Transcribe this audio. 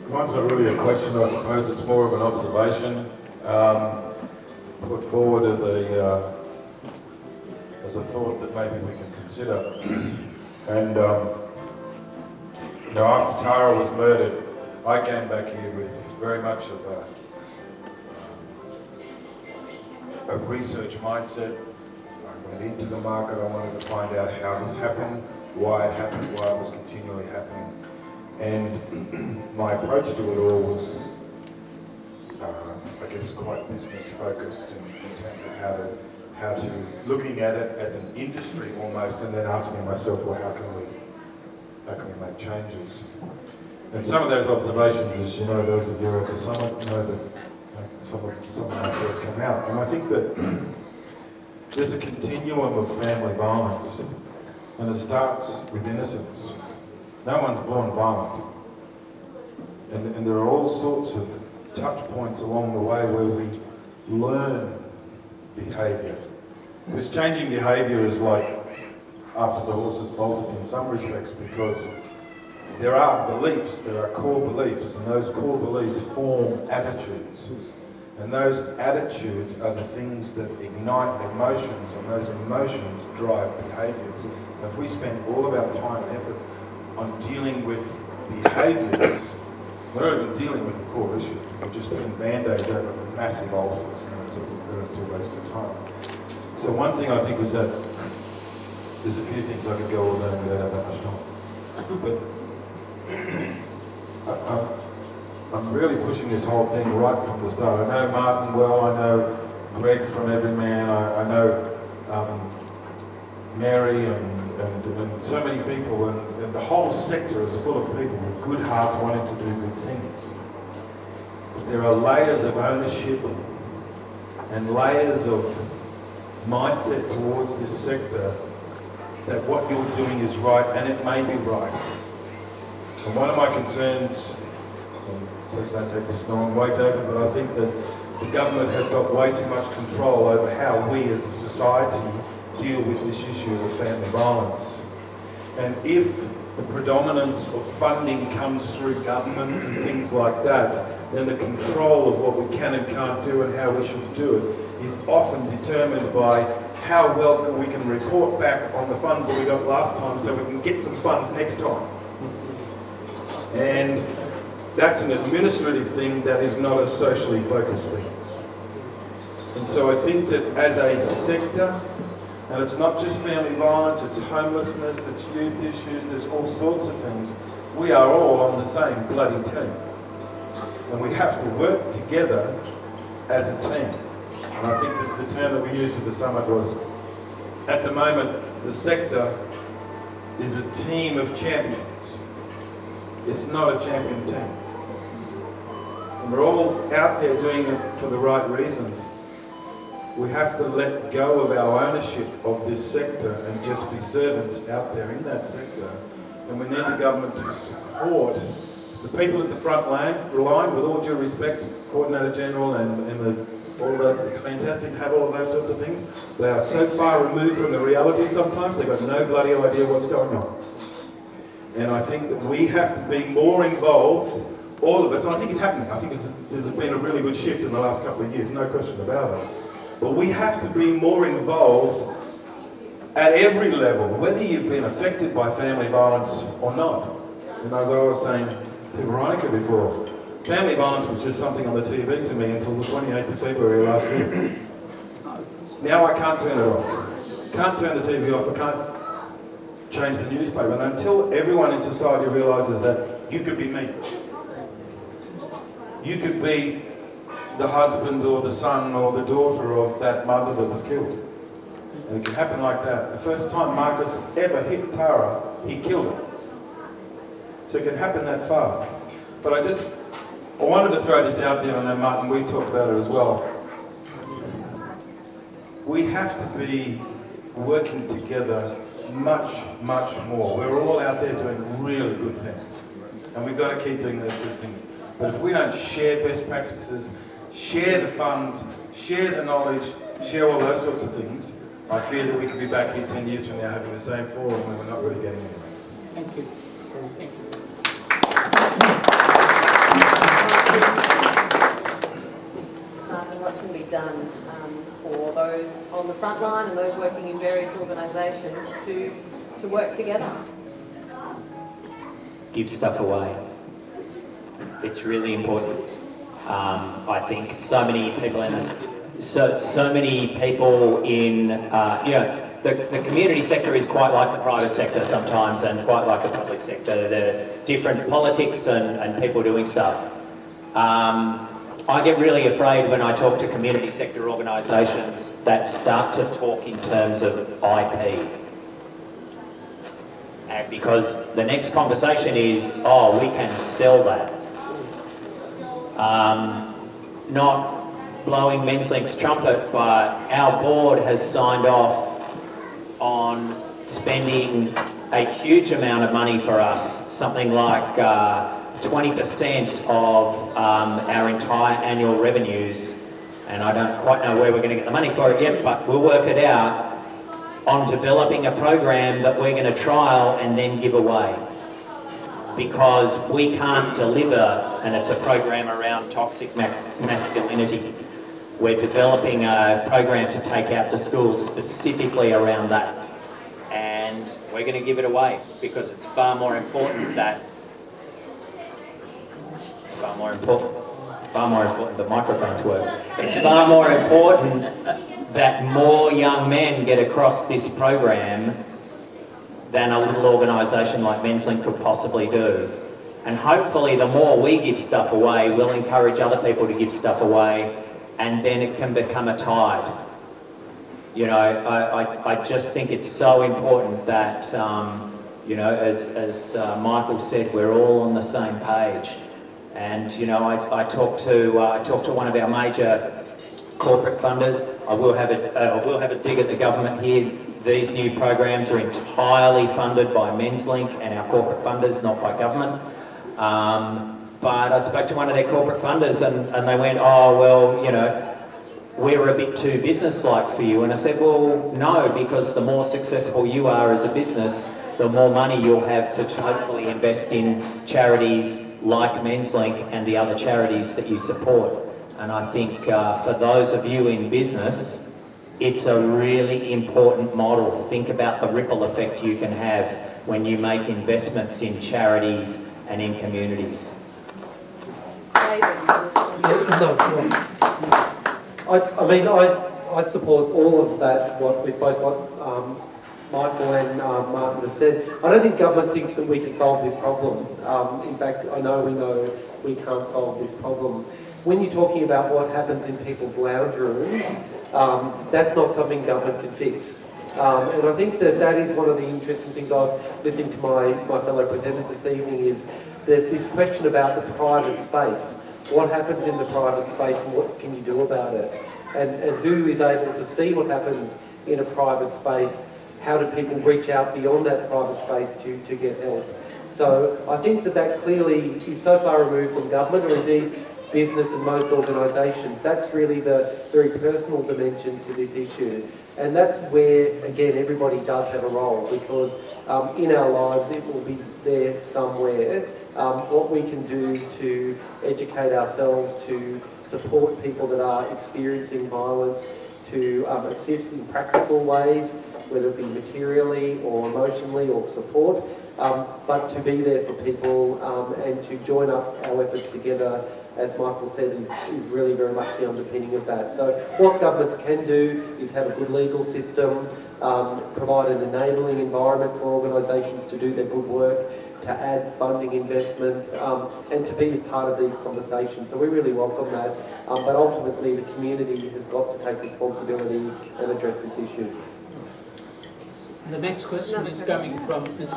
Mine's not really a question, I suppose it's more of an observation, put forward as a thought that maybe we can consider. And after Tara was murdered, I came back here with very much of a research mindset. I went into the market, I wanted to find out how this happened, why it happened, why it was continually happening. And my approach to it all was, I guess, quite business focused in terms of how to looking at it as an industry almost, and then asking myself, well, how can we make changes? And some of those observations, as you know, those of you at the summit know that some of my thoughts come out. And I think that there's a continuum of family violence, and it starts with innocence. No one's born violent. And there are all sorts of touch points along the way where we learn behaviour. Because changing behaviour is like after the horse has bolted in some respects, because there are beliefs, there are core beliefs, and those core beliefs form attitudes. And those attitudes are the things that ignite emotions, and those emotions drive behaviours. And if we spend all of our time and effort on dealing with behaviours, we're not even dealing with the core issue. We're just putting band-aids over massive ulcers, and it's a waste of time. So one thing I think is that there's a few things I could go all day without that much time. But I'm really pushing this whole thing right from the start. I know Martin well, I know Greg from Everyman, I know Mary and so many people, and the whole sector is full of people with good hearts wanting to do good things. But there are layers of ownership and layers of mindset towards this sector that what you're doing is right, and it may be right. And one of my concerns, and please don't take this the wrong way, David, but I think that the government has got way too much control over how we as a society deal with this issue of family violence. And if the predominance of funding comes through governments and things like that, then the control of what we can and can't do and how we should do it is often determined by how well we can report back on the funds that we got last time so we can get some funds next time. And that's an administrative thing, that is not a socially focused thing. And so I think that as a sector, and it's not just family violence, it's homelessness, it's youth issues, there's all sorts of things. We are all on the same bloody team. And we have to work together as a team. And I think that the term that we used at the summit was, at the moment, the sector is a team of champions. It's not a champion team. And we're all out there doing it for the right reasons. We have to let go of our ownership of this sector and just be servants out there in that sector. And we need the government to support the people at the front line, with all due respect, Coordinator General and all that. It's fantastic to have all of those sorts of things. They are so far removed from the reality sometimes, they've got no bloody idea what's going on. And I think that we have to be more involved, all of us, and I think it's happening. I think there's been a really good shift in the last couple of years, no question about it. But we have to be more involved at every level, whether you've been affected by family violence or not. And as I was saying to Veronica before, family violence was just something on the TV to me until the 28th of February last year. Now I can't turn it off. Can't turn the TV off, I can't change the newspaper. And until everyone in society realises that you could be me. You could be the husband or the son or the daughter of that mother that was killed. And it can happen like that. The first time Marcus ever hit Tara, he killed her. So it can happen that fast. But I wanted to throw this out there, and I know Martin, we talked about it as well. We have to be working together much, much more. We're all out there doing really good things. And we've got to keep doing those good things. But if we don't share best practices, share the funds, share the knowledge, share all those sorts of things, I fear that we could be back here 10 years from now having the same forum and we're not really getting anywhere. Thank you. Thank you. frontline and those working in various organisations to work together. Give stuff away. It's really important. I think so many people in this, so many people in, the community sector is quite like the private sector sometimes, and quite like the public sector. There are different politics and people doing stuff. I get really afraid when I talk to community sector organisations that start to talk in terms of IP. And because the next conversation is, oh, we can sell that. Not blowing Menslink's trumpet, but our board has signed off on spending a huge amount of money for us, something like 20% of our entire annual revenues, and I don't quite know where we're going to get the money for it yet, but we'll work it out, on developing a program that we're going to trial and then give away. Because we can't deliver, and it's a program around toxic masculinity. We're developing a program to take out to schools specifically around that. And we're going to give it away because it's far more important that the microphones work. It's far more important that more young men get across this program than a little organisation like Menslink could possibly do. And hopefully the more we give stuff away, we'll encourage other people to give stuff away, and then it can become a tide. You know, I just think it's so important that, you know, as Michael said, we're all on the same page. And, you know, I talked to one of our major corporate funders. I will have a dig at the government here. These new programs are entirely funded by Menslink and our corporate funders, not by government. But I spoke to one of their corporate funders and they went, oh, well, you know, we're a bit too business-like for you. And I said, well, no, because the more successful you are as a business, the more money you'll have to hopefully invest in charities like Menslink and the other charities that you support. And I think for those of you in business, it's a really important model. Think about the ripple effect you can have when you make investments in charities and in communities. I support all of that, what Michael and Martin have said. I don't think government thinks that we can solve this problem. In fact, I know we can't solve this problem. When you're talking about what happens in people's lounge rooms, that's not something government can fix. And I think that is one of the interesting things I've listened to my fellow presenters this evening is that this question about the private space. What happens in the private space and what can you do about it? And who is able to see what happens in a private space? How do people reach out beyond that private space to get help? So I think that clearly is so far removed from government, or indeed business and most organisations. That's really the very personal dimension to this issue. And that's where, again, everybody does have a role, because in our lives it will be there somewhere. What we can do to educate ourselves, to support people that are experiencing violence, to assist in practical ways, whether it be materially or emotionally or support, but to be there for people and to join up our efforts together, as Michael said, is really very much the underpinning of that. So what governments can do is have a good legal system, provide an enabling environment for organisations to do their good work, to add funding investment, and to be part of these conversations. So we really welcome that. But ultimately the community has got to take responsibility and address this issue. The next question is coming from Mr.